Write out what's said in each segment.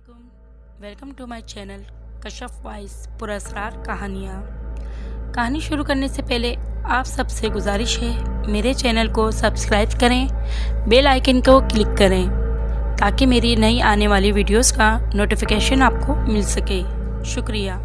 अस्सलामुअलैकुम, welcome to my channel Kashaf voice पुरअसरार कहानियाँ। कहानी शुरू करने से पहले आप सबसे गुजारिश है मेरे चैनल को सब्सक्राइब करें, बेल आइकन को क्लिक करें ताकि मेरी नई आने वाली वीडियोस का नोटिफिकेशन आपको मिल सके। शुक्रिया।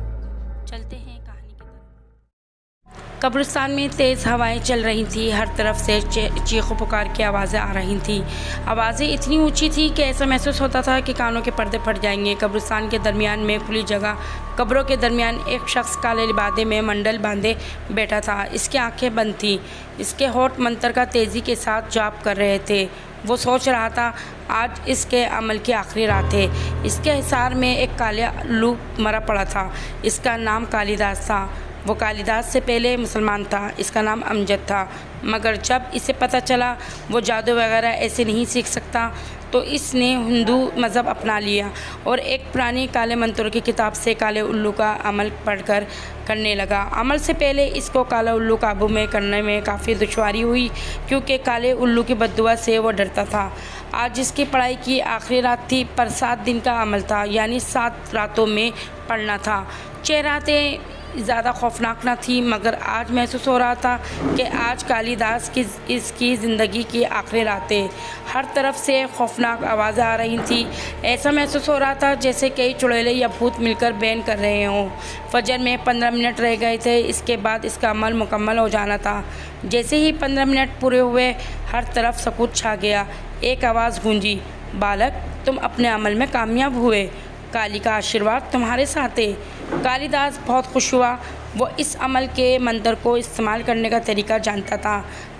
चलते हैं कहानी की तरफ। कब्रिस्तान में तेज़ हवाएं चल रही थी। हर तरफ से चीखों पुकार की आवाज़ें आ रही थीं। आवाज़ें इतनी ऊंची थी कि ऐसा महसूस होता था कि कानों के पर्दे फट जाएंगे। कब्रिस्तान के दरमियान में खुली जगह, कब्रों के दरमियान एक शख्स काले लिबादे में मंडल बांधे बैठा था। इसकी आंखें बंद थीं। इसके होठ मंतर का तेज़ी के साथ जाप कर रहे थे। वो सोच रहा था आज इसके अमल की आखिरी रात है। इसके हिसार में एक काला उल्लू मरा पड़ा था। इसका नाम कालिदास था। वो कालिदास से पहले मुसलमान था। इसका नाम अमजद था, मगर जब इसे पता चला वो जादू वगैरह ऐसे नहीं सीख सकता तो इसने हिंदू मज़हब अपना लिया और एक पुरानी काले मंत्रों की किताब से काले उल्लू का अमल पढ़कर करने लगा। अमल से पहले इसको काला उल्लू काबू में करने में काफ़ी दुश्वारी हुई क्योंकि काले उल्लू की बद्दुआ से वो डरता था। आज इसकी पढ़ाई की आखिरी रात थी, पर 7 दिन का अमल था, यानी 7 रातों में पढ़ना था। 6 रातें ज़्यादा खौफनाक न थी, मगर आज महसूस हो रहा था कि आज कालिदास की इसकी ज़िंदगी की आखिरी रातें। हर तरफ से खौफनाक आवाज़ें आ रही थी। ऐसा महसूस हो रहा था जैसे कई चुड़ैलें या भूत मिलकर बैन कर रहे हों। फजर में 15 मिनट रह गए थे। इसके बाद इसका अमल मुकम्मल हो जाना था। जैसे ही 15 मिनट पूरे हुए, हर तरफ सकूत छा गया। एक आवाज़ गूंजी, बालक, तुम अपने अमल में कामयाब हुए। काली का आशीर्वाद तुम्हारे साथ है। कालिदास बहुत खुश हुआ। वो इस अमल के मंत्र को इस्तेमाल करने का तरीका जानता था।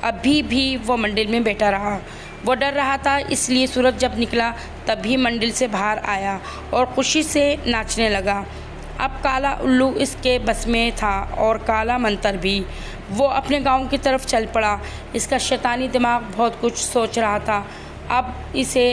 अभी भी वो मंदिर में बैठा रहा। वो डर रहा था, इसलिए सूरज जब निकला तभी मंदिर से बाहर आया और खुशी से नाचने लगा। अब काला उल्लू इसके बस में था और काला मंत्र भी। वो अपने गांव की तरफ चल पड़ा। इसका शैतानी दिमाग बहुत कुछ सोच रहा था। अब इसे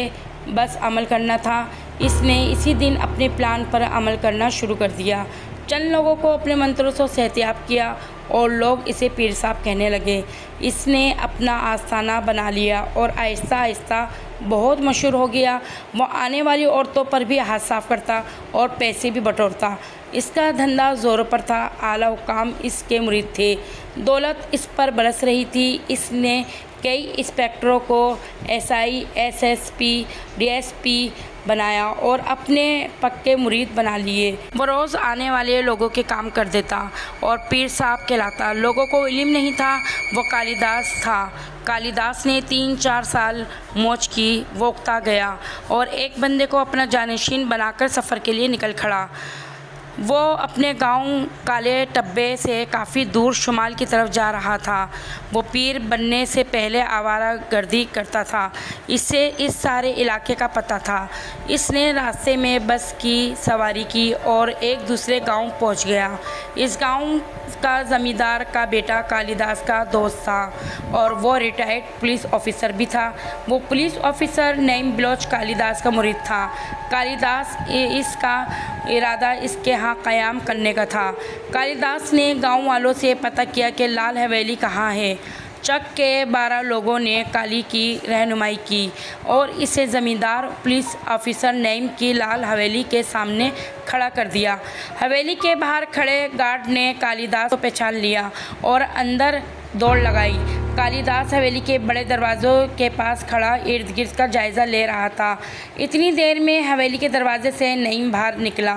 बस अमल करना था। इसने इसी दिन अपने प्लान पर अमल करना शुरू कर दिया। चंद लोगों को अपने मंत्रों से सेहतियाब किया और लोग इसे पीर साहब कहने लगे। इसने अपना आस्थाना बना लिया और आहिस्ता आहिस्ता बहुत मशहूर हो गया। वो आने वाली औरतों पर भी हाथ साफ करता और पैसे भी बटोरता। इसका धंधा ज़ोरों पर था। आला हुकाम इसके मुरीद थे। दौलत इस पर बरस रही थी। इसने कई इंस्पेक्टरों को एसआई, एसएसपी, डीएसपी बनाया और अपने पक्के मुरीद बना लिए। वो रोज़ आने वाले लोगों के काम कर देता और पीर साहब कहलाता। लोगों को इल्म नहीं था, वो कालिदास था। कालिदास ने 3-4 साल मौज की। वो उकता गया और एक बंदे को अपना जानशीन बनाकर सफ़र के लिए निकल खड़ा। वो अपने गांव काले टब्बे से काफ़ी दूर शुमाल की तरफ जा रहा था। वो पीर बनने से पहले आवारा गर्दी करता था। इससे इस सारे इलाके का पता था। इसने रास्ते में बस की सवारी की और एक दूसरे गांव पहुंच गया। इस गांव का ज़मींदार का बेटा कालिदास का दोस्त था और वो रिटायर्ड पुलिस ऑफिसर भी था। वो पुलिस ऑफिसर नईम बलोच कालिदास का मुरीद था। कालिदास इसका इरादा इसके यहाँ क़याम करने का था। कालिदास ने गांव वालों से पता किया कि लाल हवेली कहाँ है। चक के 12 लोगों ने काली की रहनुमाई की और इसे ज़मींदार पुलिस ऑफिसर नईम की लाल हवेली के सामने खड़ा कर दिया। हवेली के बाहर खड़े गार्ड ने कालिदास को पहचान लिया और अंदर दौड़ लगाई। कालिदास हवेली के बड़े दरवाज़ों के पास खड़ा इर्द गिर्द का जायज़ा ले रहा था। इतनी देर में हवेली के दरवाजे से नईम बाहर निकला।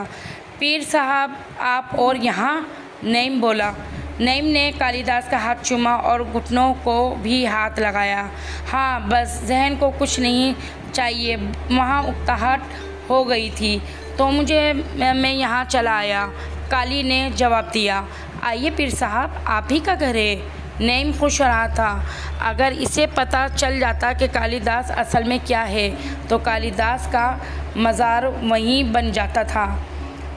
पीर साहब, आप और यहाँ? नईम बोला। नईम ने कालिदास का हाथ चूमा और घुटनों को भी हाथ लगाया। हाँ, बस जहन को कुछ नहीं चाहिए। वहाँ उकताहट हो गई थी तो मैं यहाँ चला आया। काली ने जवाब दिया। आइए पीर साहब, आप ही का घर है। नईम खुश रहा था। अगर इसे पता चल जाता कि कालिदास असल में क्या है तो कालिदास का मज़ार वहीं बन जाता था।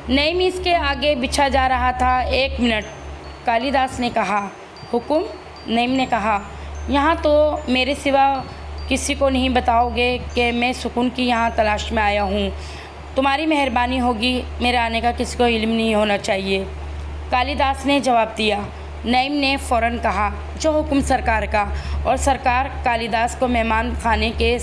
नईम इसके आगे बिछा जा रहा था। 1 मिनट, कालिदास ने कहा। हुकुम? नईम ने कहा। यहाँ तो मेरे सिवा किसी को नहीं बताओगे कि मैं सुकून की यहाँ तलाश में आया हूँ। तुम्हारी मेहरबानी होगी। मेरे आने का किसी को इल्म नहीं होना चाहिए। कालिदास ने जवाब दिया। नईम ने फ़ौरन कहा, जो हुक्म सरकार का। और सरकार कालिदास को मेहमान खाने के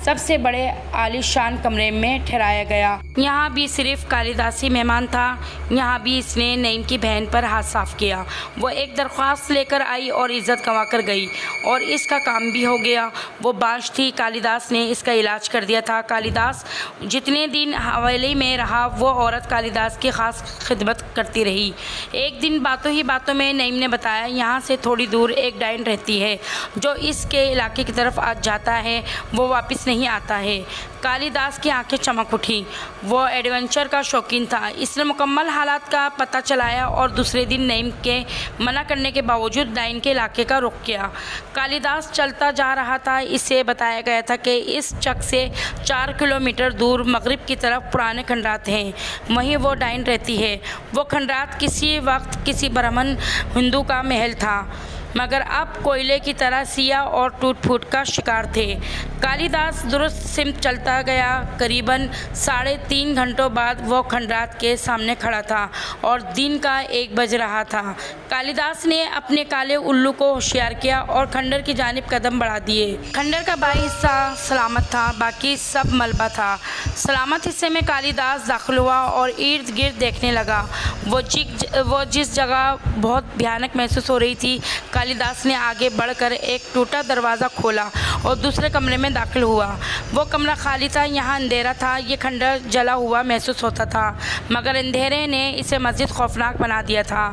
सबसे बड़े आलीशान कमरे में ठहराया गया। यहाँ भी सिर्फ कालिदास ही मेहमान था। यहाँ भी इसने नईम की बहन पर हाथ साफ किया। वो एक दरख्वास्त लेकर आई और इज्जत गंवा कर गई और इसका काम भी हो गया। वो बांझ थी, कालिदास ने इसका इलाज कर दिया था। कालिदास जितने दिन हवेली में रहा वो औरत कालिदास की खास खिदमत करती रही। एक दिन बातों ही बातों में नईम ने बताया, यहाँ से थोड़ी दूर एक डाइन रहती है जो इसके इलाके की तरफ आ जाता है, वो वापस नहीं आता है। कालिदास की आंखें चमक उठी। वो एडवेंचर का शौकीन था। इसने मुकम्मल हालात का पता चलाया और दूसरे दिन नईम के मना करने के बावजूद डाइन के इलाके का रुख किया। कालिदास चलता जा रहा था। इसे बताया गया था कि इस चक से 4 किलोमीटर दूर मगरिब की तरफ पुराने खंडरात हैं, वहीं वो डाइन रहती है। वो खंडरात किसी वक्त किसी ब्राह्मण हिंदू का महल था, मगर अब कोयले की तरह सिया और टूट फूट का शिकार थे। कालिदास दुरुस्त सिमत चलता गया। करीबन 3.5 घंटों बाद वो खंडरात के सामने खड़ा था और दिन का 1 बज रहा था। कालिदास ने अपने काले उल्लू को होशियार किया और खंडर की जानिब कदम बढ़ा दिए। खंडर का बाई हिस्सा सलामत था, बाकी सब मलबा था। सलामत हिस्से में कालिदास दाखिल हुआ और इर्द गिर्द देखने लगा। वो जिस जगह बहुत भयानक महसूस हो रही थी, कालिदास ने आगे बढ़कर एक टूटा दरवाज़ा खोला और दूसरे कमरे में दाखिल हुआ। वो कमरा खाली था, यहाँ अंधेरा था। ये खंडर जला हुआ महसूस होता था, मगर अंधेरे ने इसे मज़ीद खौफनाक बना दिया था।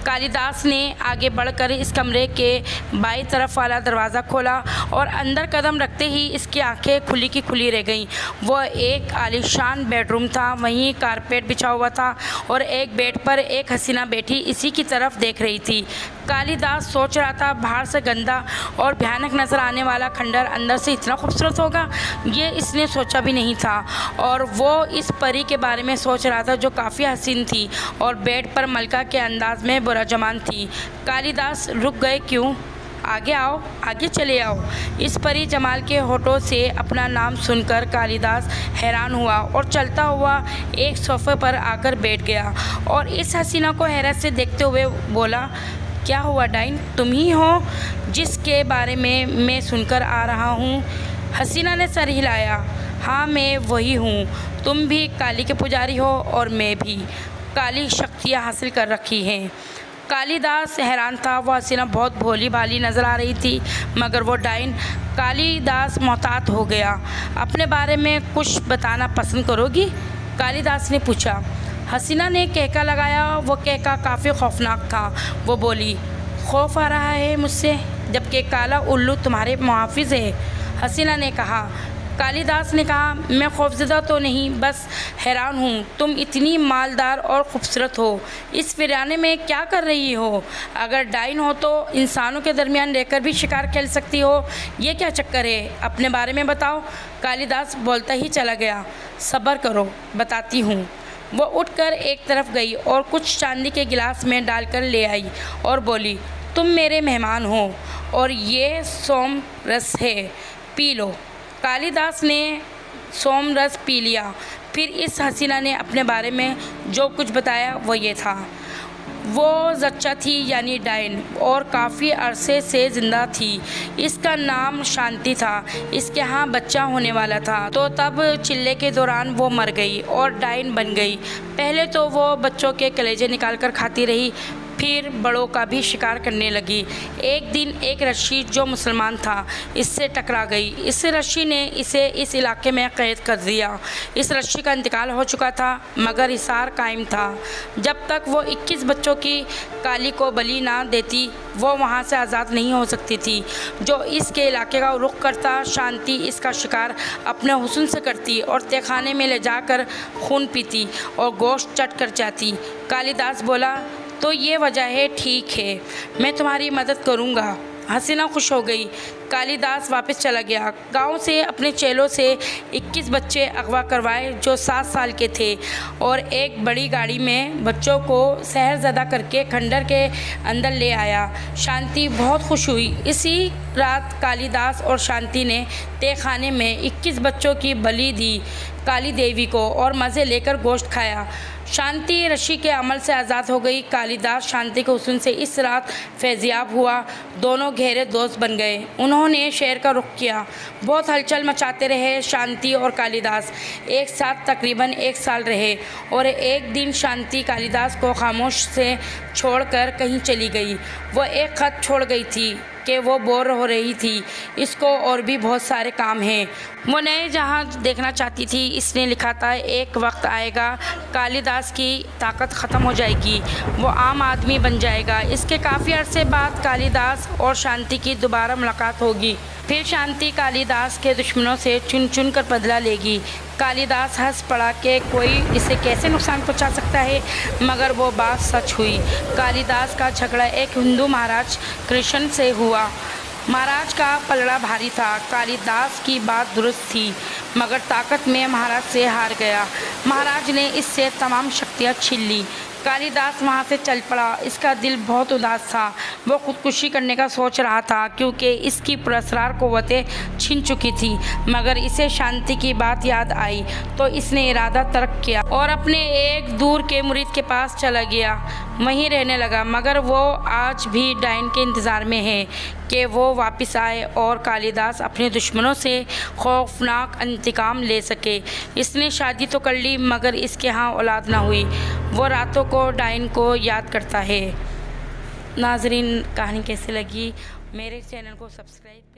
कालिदास ने आगे बढ़कर इस कमरे के बाईं तरफ वाला दरवाज़ा खोला और अंदर कदम रखते ही इसकी आंखें खुली की खुली रह गईं। वो एक आलीशान बेडरूम था, वहीं कारपेट बिछा हुआ था और एक बेड पर एक हसीना बैठी इसी की तरफ देख रही थी। कालिदास सोच रहा था, बाहर से गंदा और भयानक नज़र आने वाला खंडर अंदर से इतना खूबसूरत होगा, ये इसने सोचा भी नहीं था। और वो इस परी के बारे में सोच रहा था जो काफ़ी हसीन थी और बेड पर मलका के अंदाज में बुराजमान थी। कालिदास रुक गए, क्यों? आगे आओ, आगे चले आओ। इस परी जमाल के होठों से अपना नाम सुनकर कालिदास हैरान हुआ और चलता हुआ एक सोफे पर आकर बैठ गया और इस हसीना को हैरत से देखते हुए बोला, क्या हुआ डाइन, तुम ही हो जिसके बारे में मैं सुनकर आ रहा हूँ? हसीना ने सर हिलाया। हाँ, मैं वही हूँ। तुम भी काली के पुजारी हो और मैं भी। काली शक्तियाँ हासिल कर रखी हैं। कालिदास हैरान था। वो हसीना बहुत भोली भाली नज़र आ रही थी, मगर वो डाइन। कालिदास मोहतात हो गया। अपने बारे में कुछ बताना पसंद करोगी? कालिदास ने पूछा। हसीना ने कहका लगाया। वो कहका काफ़ी खौफनाक था। वो बोली, खौफ आ रहा है मुझसे, जबकि काला उल्लू तुम्हारे मुहाफिज है। हसीना ने कहा। कालिदास ने कहा, मैं खौफजदा तो नहीं, बस हैरान हूँ। तुम इतनी मालदार और ख़ूबसूरत हो, इस वीराने में क्या कर रही हो? अगर डाइन हो तो इंसानों के दरमियान रहकर भी शिकार खेल सकती हो, ये क्या चक्कर है? अपने बारे में बताओ। कालिदास बोलता ही चला गया। सब्र करो, बताती हूँ। वो उठकर एक तरफ गई और कुछ चांदी के गिलास में डालकर ले आई और बोली, तुम मेरे मेहमान हो और ये सोम रस है, पी लो। कालिदास ने सोम रस पी लिया। फिर इस हसीना ने अपने बारे में जो कुछ बताया वो ये था। वो जच्चा थी, यानी डाइन, और काफ़ी अरसे से ज़िंदा थी। इसका नाम शांति था। इसके यहाँ बच्चा होने वाला था, तो तब चिल्ले के दौरान वो मर गई और डाइन बन गई। पहले तो वो बच्चों के कलेजे निकाल कर खाती रही, फिर बड़ों का भी शिकार करने लगी। एक दिन एक रस्सी जो मुसलमान था इससे टकरा गई। इस रस्सी ने इसे इस इलाके में कैद कर दिया। इस रस्सी का इंतकाल हो चुका था, मगर हिसार कायम था। जब तक वो 21 बच्चों की काली को बलि ना देती, वो वहाँ से आज़ाद नहीं हो सकती थी। जो इसके इलाके का रुख करता, शांति इसका शिकार अपने हुस्न से करती और तहखाने में ले जाकर खून पीती और गोश्त चट कर जाती। कालिदास बोला, तो ये वजह है, ठीक है, मैं तुम्हारी मदद करूँगा। हसीना खुश हो गई। कालिदास वापस चला गया। गांव से अपने चेलों से 21 बच्चे अगवा करवाए जो 7 साल के थे और एक बड़ी गाड़ी में बच्चों को सहरज़दा करके खंडर के अंदर ले आया। शांति बहुत खुश हुई। इसी रात कालिदास और शांति ने तहखाने में 21 बच्चों की बलि दी। काली देवी को और मज़े लेकर गोश्त खाया। शांति ऋषि के अमल से आज़ाद हो गई। कालिदास शांति के हुस्न से इस रात फैज़याब हुआ। दोनों गहरे दोस्त बन गए। उन्होंने शहर का रुख किया। बहुत हलचल मचाते रहे। शांति और कालिदास एक साथ तकरीबन 1 साल रहे और एक दिन शांति कालिदास को खामोश से छोड़कर कहीं चली गई। वो एक ख़त छोड़ गई थी कि वो बोर हो रही थी, इसको और भी बहुत सारे काम हैं। वो नए जहाँ देखना चाहती थी। इसने लिखा था, एक वक्त आएगा कालिदास की ताकत ख़त्म हो जाएगी, वो आम आदमी बन जाएगा। इसके काफ़ी अरसे बाद कालिदास और शांति की दोबारा मुलाकात होगी। फिर शांति कालिदास के दुश्मनों से चुन चुन कर बदला लेगी। कालिदास हंस पड़ा कि कोई इसे कैसे नुकसान पहुंचा सकता है, मगर वो बात सच हुई। कालिदास का झगड़ा एक हिंदू महाराज कृष्ण से हुआ। महाराज का पलड़ा भारी था। कालिदास की बात दुरुस्त थी, मगर ताकत में महाराज से हार गया। महाराज ने इससे तमाम शक्तियाँ छीन ली। कालिदास वहाँ से चल पड़ा। इसका दिल बहुत उदास था। वो खुदकुशी करने का सोच रहा था, क्योंकि इसकी पुरस्कार क़ुव्वतें छिन चुकी थी। मगर इसे शांति की बात याद आई तो इसने इरादा तर्क किया और अपने एक दूर के मुरीद के पास चला गया। वहीं रहने लगा। मगर वो आज भी डाइन के इंतज़ार में है कि वो वापस आए और कालिदास अपने दुश्मनों से खौफनाक इंतकाम ले सके। इसने शादी तो कर ली, मगर इसके यहाँ औलाद ना हुई। वो रातों को डाइन को याद करता है। नाजरीन, कहानी कैसी लगी? मेरे चैनल को सब्सक्राइब